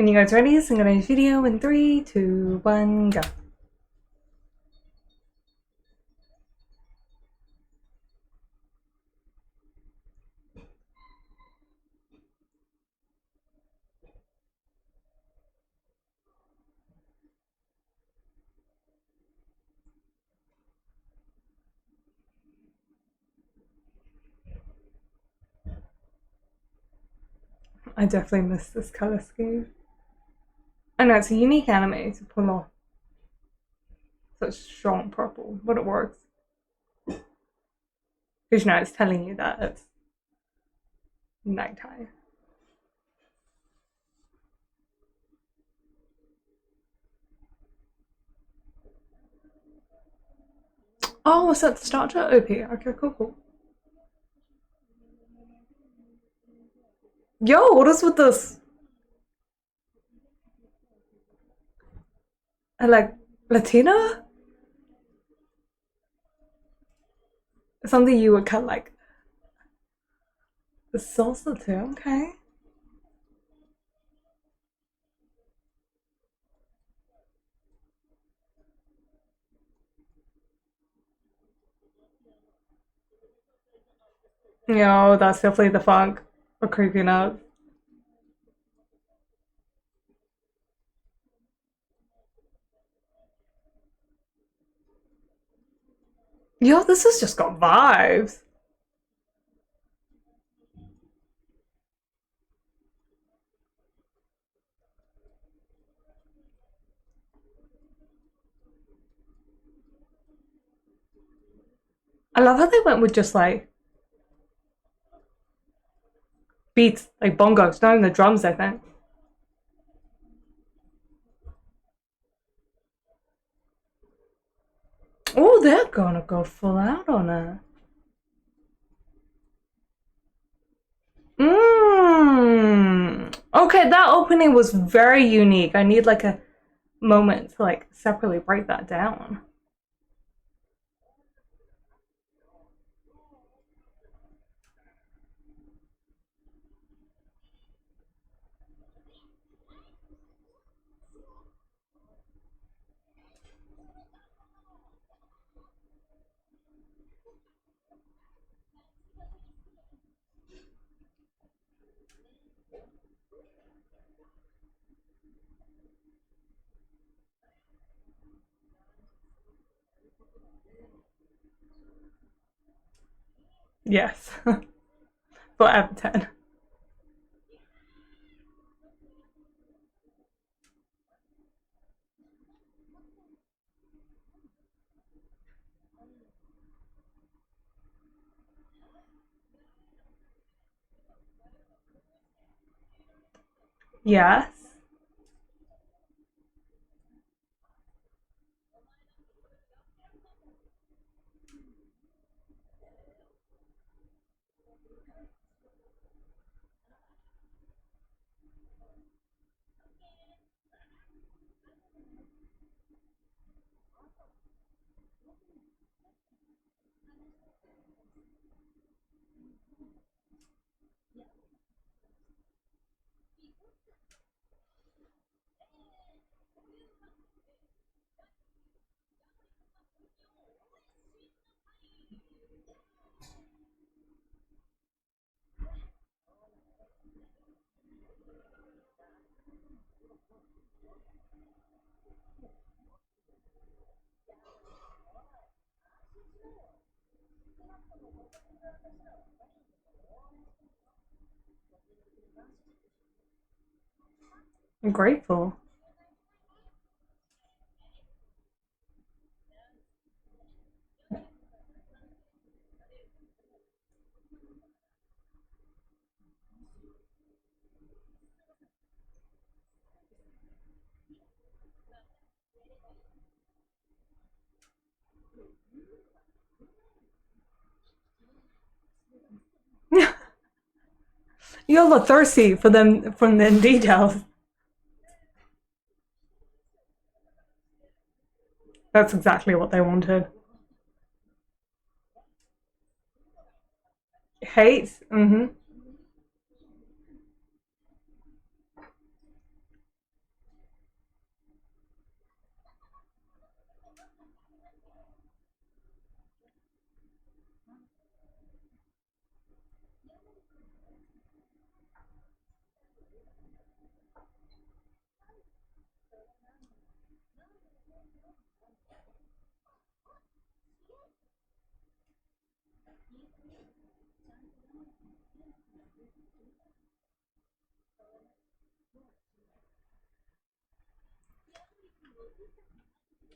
When you guys are ready, so I'm gonna video in 3, 2, 1, go. I definitely missed this color scheme. I know it's a unique anime to pull off such strong purple, but it works. Because it's telling you that it's nighttime. Oh, was that the starter? OP. Okay, cool. Yo, what is with this? Like, Latina? Something you would cut like the salsa too, okay. Yo, that's definitely the funk. We're creeping up. Yo, this has just got vibes. I love how they went with just like beats, like bongos, not even the drums, I think. Oh, they're gonna go full out on it. Okay, that opening was very unique. I need like a moment to like separately break that down. Yes. For out of 10. Yes. I'm grateful. You're all thirsty for them from the details. That's exactly what they wanted. Hates.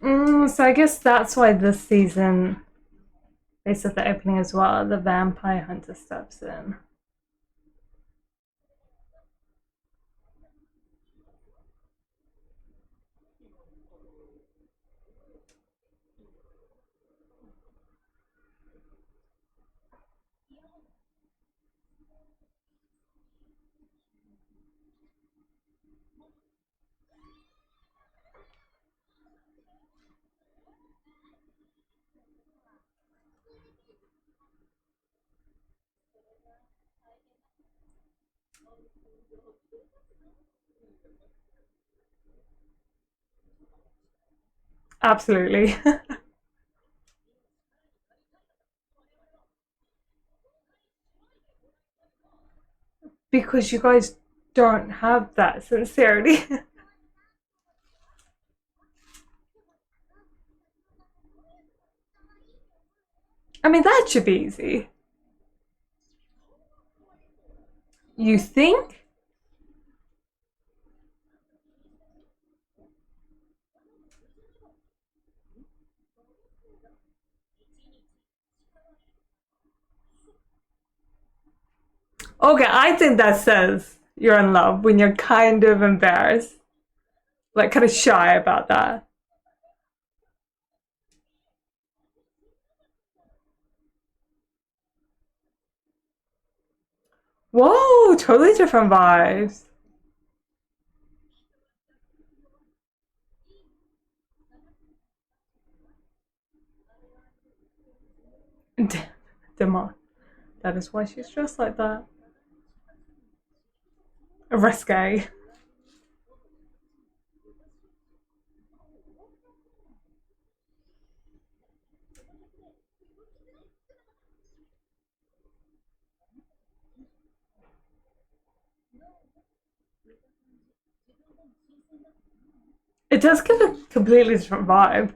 So I guess that's why this season, based off the opening as well, the vampire hunter steps in. Absolutely. Because you guys don't have that sincerity. I mean, that should be easy. You think? Okay, I think that says you're in love when you're kind of embarrassed, like kind of shy about that. Whoa, totally different vibes. Demand. That is why she's dressed like that. Risque. It does give a completely different vibe.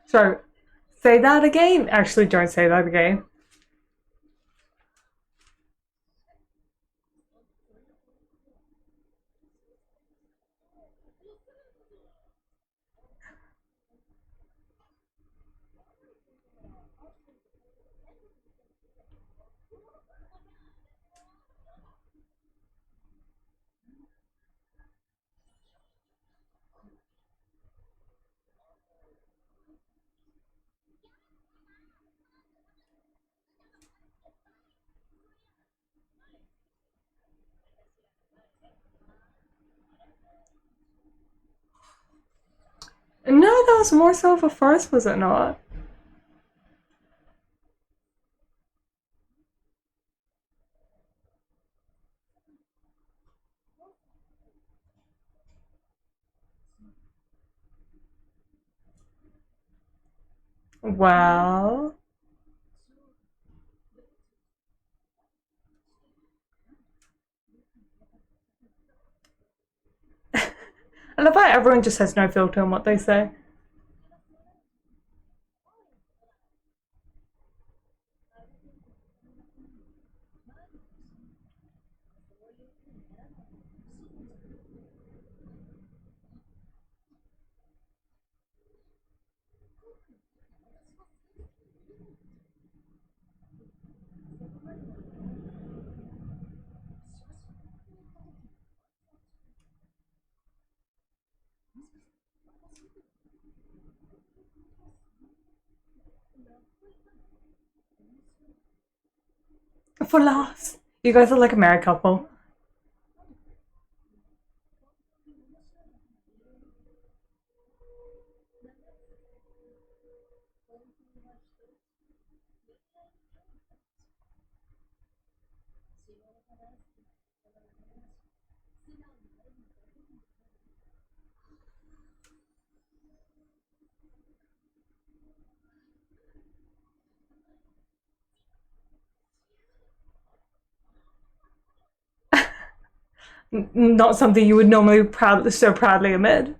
So, say that again. Actually, don't say that again. No, that was more so of a first, was it not? Well, I love how everyone just has no filter on what they say. For laughs. You guys are like a married couple. Not something you would normally so proudly admit.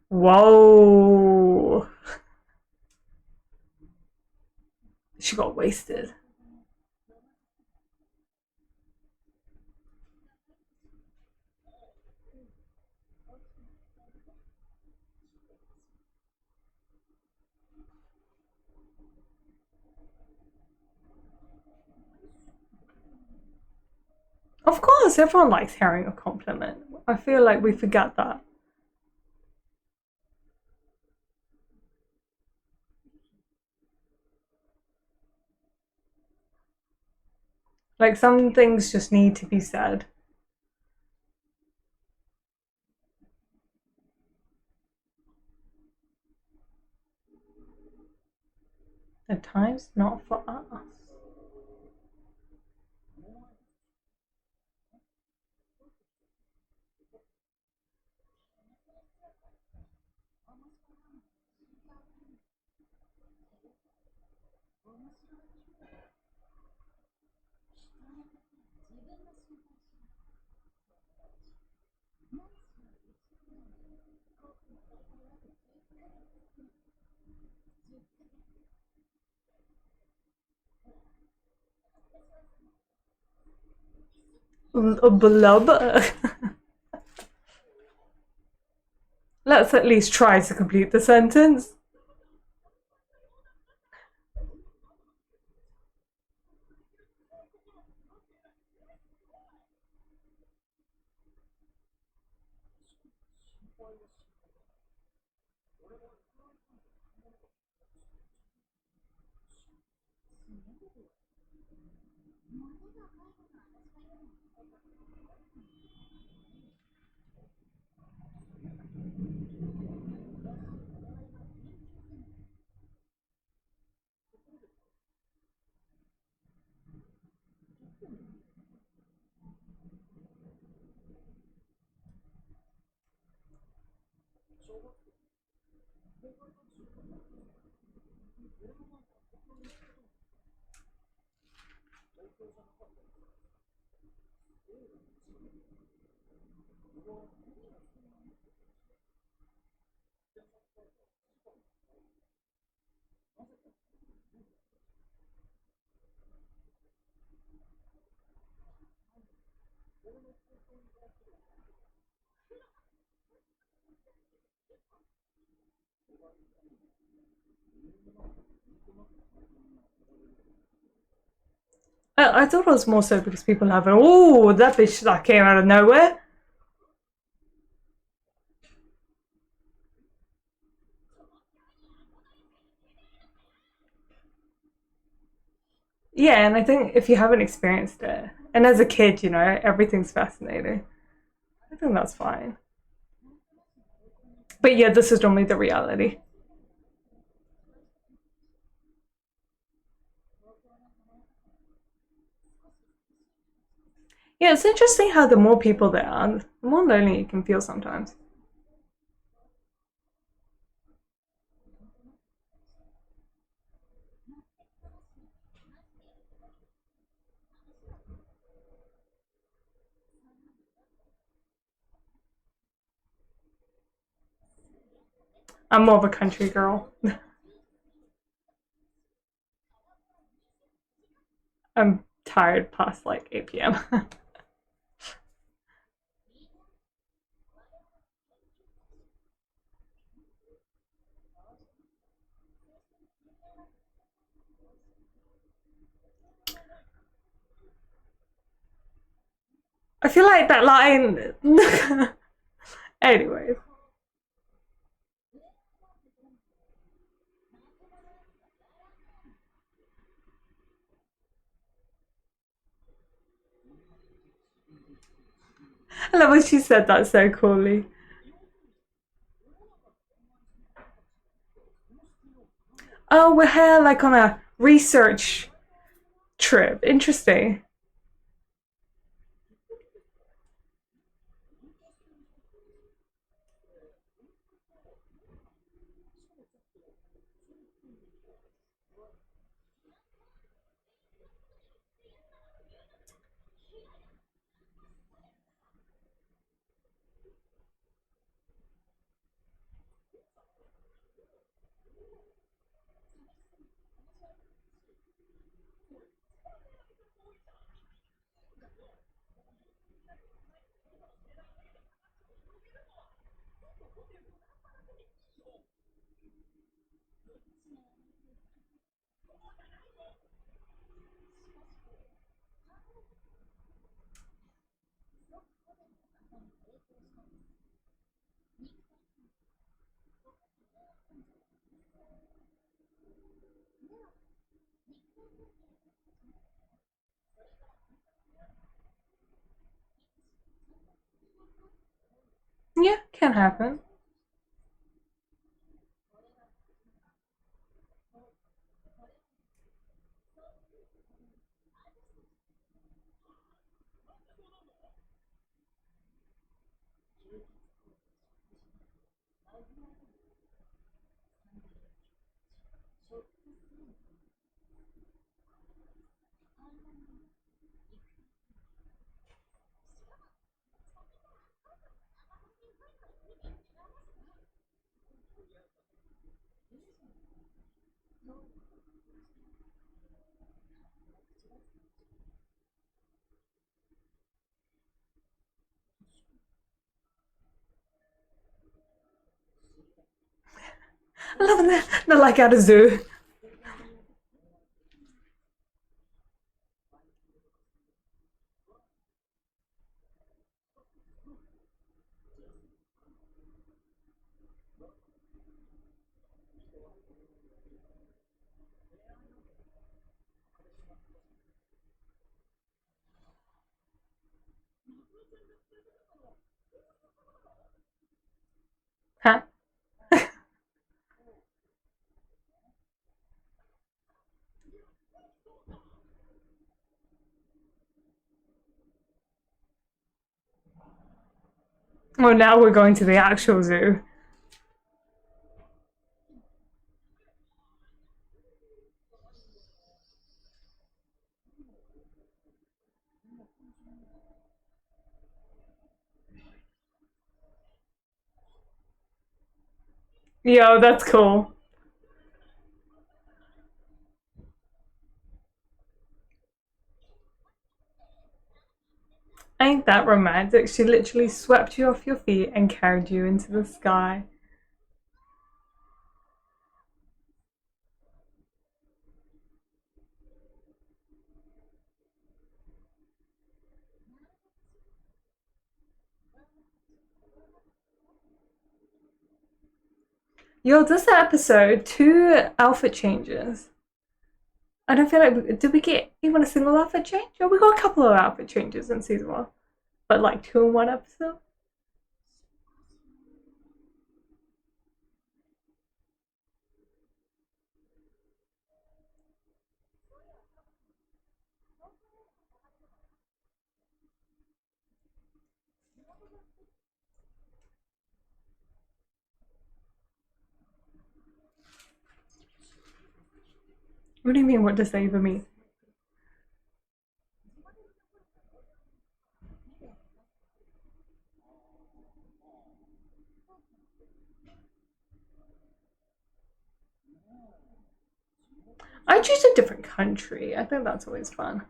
Whoa. She got wasted. Of course, everyone likes hearing a compliment. I feel like we forget that. Like some things just need to be said. At times, not for us. Blub. Let's at least try to complete the sentence. I thought it was more so because people have an oh that bitch that came out of nowhere. Yeah, and I think if you haven't experienced it, and as a kid, you know, everything's fascinating. I think that's fine. But yeah, this is normally the reality. Yeah, it's interesting how the more people there are, the more lonely you can feel sometimes. I'm more of a country girl. I'm tired past like 8 p.m. I feel like that line. Anyways, I love when she said that so coolly. Oh, we're here like on a research trip. Interesting. Yeah, can happen. I love that. Not like at a zoo. Huh? Well, now we're going to the actual zoo. Yo, that's cool. Ain't that romantic? She literally swept you off your feet and carried you into the sky. Yo, this episode, two outfit changes. I don't feel like did we get even a single outfit change? Or we got a couple of outfit changes in season one, but like two in one episode. What do you mean? What does that even mean? I choose a different country. I think that's always fun.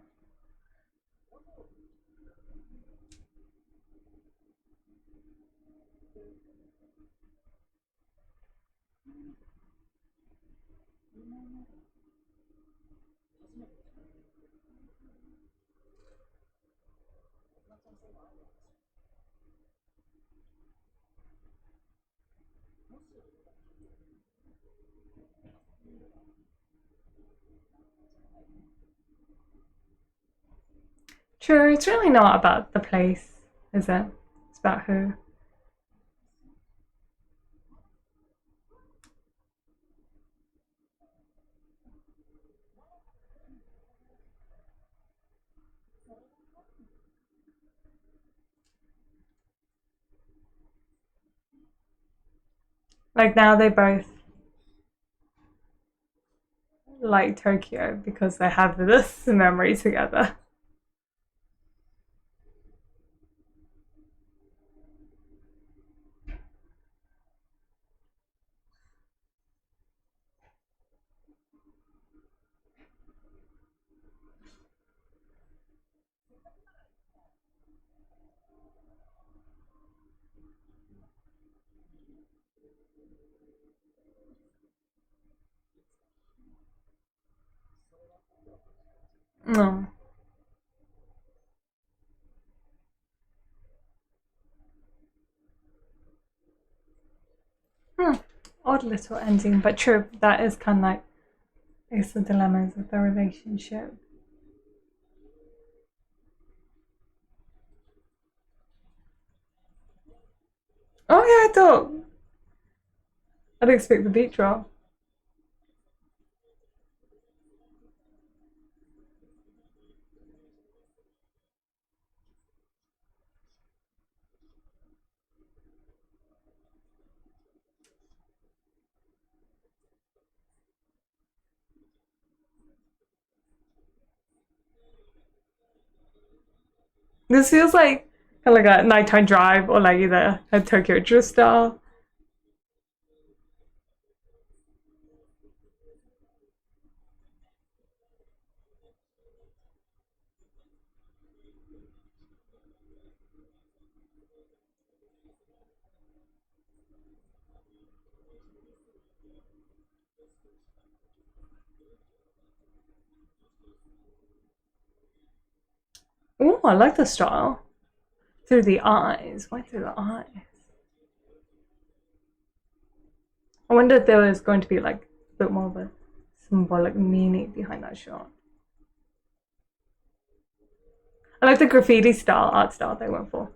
True, it's really not about the place, is it? It's about who. Like now they both like Tokyo because they have this memory together. No. Hmm. Odd little ending, but true. That is kind of like it's the dilemmas of the relationship. Oh yeah, I thought I'd expect the beat drop. This feels like kind of like a nighttime drive or like either a Tokyo Drift style. Oh, I like the style. Through the eyes. Why through the eyes? I wonder if there was going to be like a bit more of a symbolic meaning behind that shot. I like the graffiti style, art style they went for.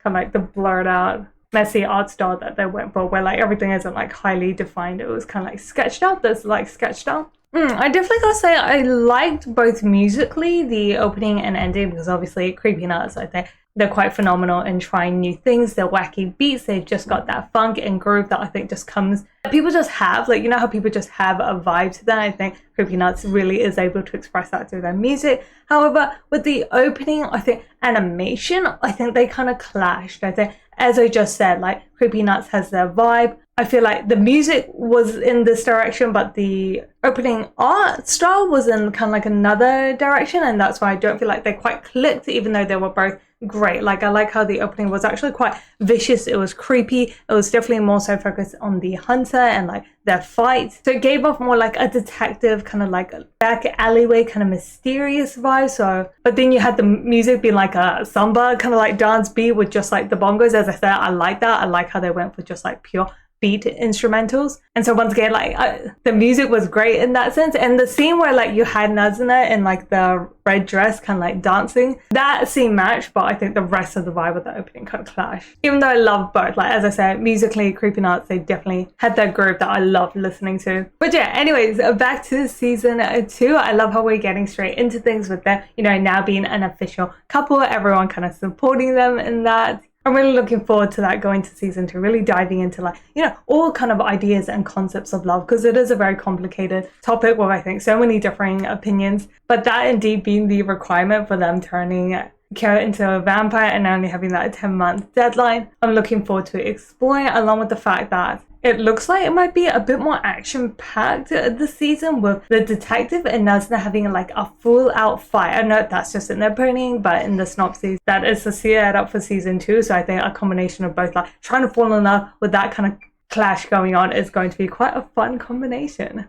Kind of like the blurred out, messy art style that they went for, where like everything isn't like highly defined. It was kind of like sketched out. There's like sketched out. I definitely gotta say I liked both musically the opening and ending because obviously Creepy Nuts I think they're quite phenomenal in trying new things. They're wacky beats. They've just got that funk and groove that I think just comes. People just have like you know how people just have a vibe to them. I think Creepy Nuts really is able to express that through their music. However, with the opening, I think animation, I think they kind of clashed. I think as I just said, like Creepy Nuts has their vibe. I feel like the music was in this direction, but the opening art style was in kind of like another direction, and that's why I don't feel like they quite clicked, even though they were both great. Like I like how the opening was actually quite vicious. It was creepy. It was definitely more so focused on the hunter and like their fight. So it gave off more like a detective kind of like a back alleyway kind of mysterious vibe. So, but then you had the music being like a samba kind of like dance beat with just like the bongos. As I said, I like that. I like how they went for just like pure beat instrumentals. And so once again, like the music was great in that sense. And the scene where like you had Nazuna in like the red dress kind of like dancing, that scene matched, but I think the rest of the vibe of the opening kind of clashed. Even though I love both, like as I said, musically, Creepy Nuts, they definitely had that groove that I love listening to. But yeah, anyways, back to season 2. I love how we're getting straight into things with them, you know, now being an official couple, everyone kind of supporting them in that. I'm really looking forward to that going to season 2, really diving into like, you know, all kind of ideas and concepts of love because it is a very complicated topic with I think so many differing opinions. But that indeed being the requirement for them turning Kira into a vampire and only having that 10-month deadline, I'm looking forward to exploring along with the fact that it looks like it might be a bit more action-packed this season with the detective and Nazna having like a full-out fight. I know that's just in their planning, but in the synopsis, that is to see it up for season 2. So I think a combination of both like trying to fall in love with that kind of clash going on is going to be quite a fun combination.